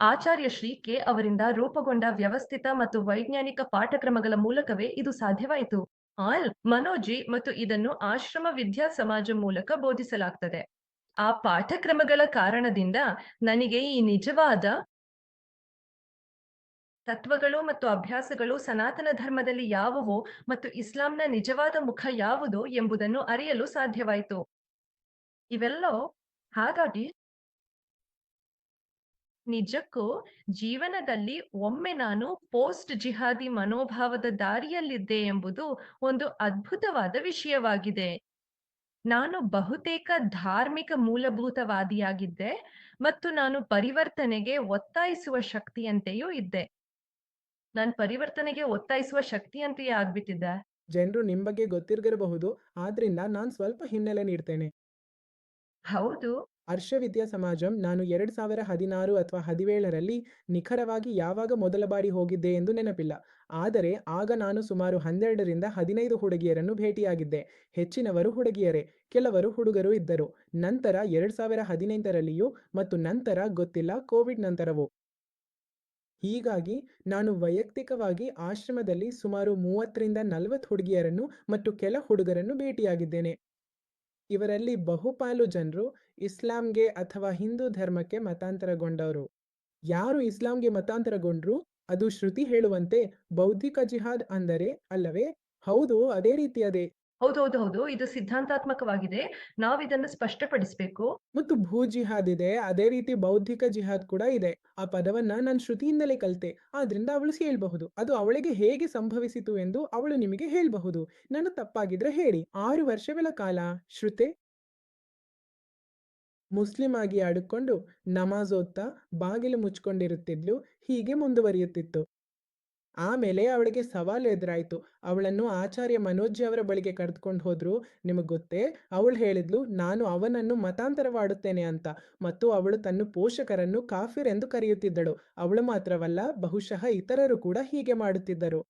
ಆಚಾರ್ಯ Shri K ಅವರಿಂದ ರೂಪುಗೊಂಡ ವ್ಯವಸ್ಥಿತ ಮತ್ತು ವೈಜ್ಞಾನಿಕ ಪಾಠಕ್ರಮಗಳ ಮೂಲಕವೇ ಇದು ಸಾಧ್ಯವಾಯಿತು. ಮನೋಜಿ ಮತ್ತು ಇದನ್ನು ಆಶ್ರಮ ವಿದ್ಯಾ ಸಮಾಜ ಮೂಲಕ ಬೋಧಿಸಲಾಗ್ತದೆ. ಆ ಪಾಠಕ್ರಮಗಳ ಕಾರಣದಿಂದ ನನಗೆ ಈ ನಿಜವಾದ ತತ್ವಗಳು ಮತ್ತು ಅಭ್ಯಾಸಗಳು ಸನಾತನ ಧರ್ಮದಲ್ಲಿ ಯಾವುವು ಮತ್ತು ಇಸ್ಲಾಂನ ನಿಜವಾದ ಮುಖ ಯಾವುದು ಎಂಬುದನ್ನು ಅರಿಯಲು ಸಾಧ್ಯವಾಯಿತು. ಇವೆಲ್ಲವೂ ಹಾಗಾಗಿ ನಿಜಕ್ಕೂ ಜೀವನದಲ್ಲಿ ಒಮ್ಮೆ ನಾನು ಪೋಸ್ಟ್ ಜಿಹಾದಿ ಮನೋಭಾವದ ದಾರಿಯಲ್ಲಿದ್ದೆ ಎಂಬುದು ಒಂದು ಅದ್ಭುತವಾದ ವಿಷಯವಾಗಿದೆ. ನಾನು ಬಹುತೇಕ ಧಾರ್ಮಿಕ ಮೂಲಭೂತವಾದಿಯಾಗಿದ್ದೆ ಮತ್ತು ನಾನು ಪರಿವರ್ತನೆಗೆ ಒತ್ತಾಯಿಸುವ ಶಕ್ತಿಯಂತೆಯೂ ಇದ್ದೆ. ನಾನ್ ಪರಿವರ್ತನೆಗೆ ಒತ್ತಾಯಿಸುವ ಶಕ್ತಿಯಂತೆಯೇ ಆಗ್ಬಿಟ್ಟಿದ್ದೆ. ಜನರು ನಿಮ್ಮ ಬಗ್ಗೆ ಗೊತ್ತಿರದಿರಬಹುದು, ಆದ್ರಿಂದ ನಾನು ಸ್ವಲ್ಪ ಹಿನ್ನೆಲೆ ನೀಡ್ತೇನೆ. ಹೌದು. ಹರ್ಷ ವಿದ್ಯಾ ಸಮಾಜಂ ನಾನು 2016 ಅಥವಾ 17ರಲ್ಲಿ ನಿಖರವಾಗಿ ಯಾವಾಗ ಮೊದಲ ಬಾರಿ ಹೋಗಿದ್ದೆ ಎಂದು ನೆನಪಿಲ್ಲ. ಆದರೆ ಆಗ ನಾನು ಸುಮಾರು 12ರಿಂದ 15 ಹುಡುಗಿಯರನ್ನು ಭೇಟಿಯಾಗಿದ್ದೆ. ಹೆಚ್ಚಿನವರು ಹುಡುಗಿಯರೇ, ಕೆಲವರು ಹುಡುಗರು ಇದ್ದರು. ನಂತರ 2018ರಲ್ಲಿಯೂ ಮತ್ತು ನಂತರ ಗೊತ್ತಿಲ್ಲ ಕೋವಿಡ್ ನಂತರವೂ. ಹೀಗಾಗಿ ನಾನು ವೈಯಕ್ತಿಕವಾಗಿ ಆಶ್ರಮದಲ್ಲಿ ಸುಮಾರು 30ರಿಂದ 40 ಹುಡುಗಿಯರನ್ನು ಮತ್ತು ಕೆಲ ಹುಡುಗರನ್ನು ಭೇಟಿಯಾಗಿದ್ದೇನೆ. ಇವರಲ್ಲಿ ಬಹುಪಾಲು ಜನರು ಇಸ್ಲಾಂಗೆ ಅಥವಾ ಹಿಂದೂ ಧರ್ಮಕ್ಕೆ ಮತಾಂತರಗೊಂಡವರು. ಯಾರು ಇಸ್ಲಾಂಗೆ ಮತಾಂತರಗೊಂಡ್ರು ಅದು ಶ್ರುತಿ ಹೇಳುವಂತೆ ಬೌದ್ಧಿಕ ಜಿಹಾದ್ ಅಂದರೆ ಅಲ್ಲವೇ? ಹೌದು, ಅದೇ ರೀತಿಯದೇ. ಹೌದು. ಇದು ಸಿದ್ಧಾಂತಾತ್ಮಕವಾಗಿದೆ. ನಾವಿದನ್ನು ಸ್ಪಷ್ಟಪಡಿಸಬೇಕು. ಮತ್ತು ಭೂ ಜಿಹಾದ್ ಇದೆ, ಅದೇ ರೀತಿ ಬೌದ್ಧಿಕ ಜಿಹಾದ್ ಕೂಡ ಇದೆ. ಆ ಪದವನ್ನ ನಾನು ಶ್ರುತಿಯಿಂದಲೇ ಕಲಿತೆ. ಆದ್ರಿಂದ ಅವಳು ಹೇಳ್ಬಹುದು. ಅದು ಅವಳಿಗೆ ಹೇಗೆ ಸಂಭವಿಸಿತು ಎಂದು ಅವಳು ನಿಮಗೆ ಹೇಳ್ಬಹುದು. ನಾನು ತಪ್ಪಾಗಿದ್ರೆ ಹೇಳಿ. 6 ವರ್ಷಗಳ ಕಾಲ ಶ್ರುತೆ ಮುಸ್ಲಿಂ ಆಗಿ ಆಡಿಕೊಂಡು ನಮಾಜ್ ಓದ್ತಾ ಬಾಗಿಲು ಮುಚ್ಕೊಂಡಿರುತ್ತಿದ್ಲು. ಹೀಗೆ ಮುಂದುವರಿಯುತ್ತಿತ್ತು. ಆಮೇಲೆ ಅವಳಿಗೆ ಸವಾಲು ಎದುರಾಯಿತು. ಅವಳನ್ನು ಆಚಾರ್ಯ ಮನೋಜ್ ಅವರ ಬಳಿಗೆ ಕರೆದುಕೊಂಡು ಹೋದ್ರು. ನಿಮಗೆ ಗೊತ್ತೇ? ಅವಳು ಹೇಳಿದ್ಲು, ನಾನು ಅವನನ್ನು ಮತಾಂತರವಾಡುತ್ತೇನೆ ಅಂತ. ಮತ್ತು ಅವಳು ತನ್ನ ಪೋಷಕರನ್ನು ಕಾಫಿರ್ ಎಂದು ಕರೆಯುತ್ತಿದ್ದಳು. ಅವಳು ಮಾತ್ರವಲ್ಲ, ಬಹುಶಃ ಇತರರು ಕೂಡ ಹೀಗೆ ಮಾಡುತ್ತಿದ್ದರು.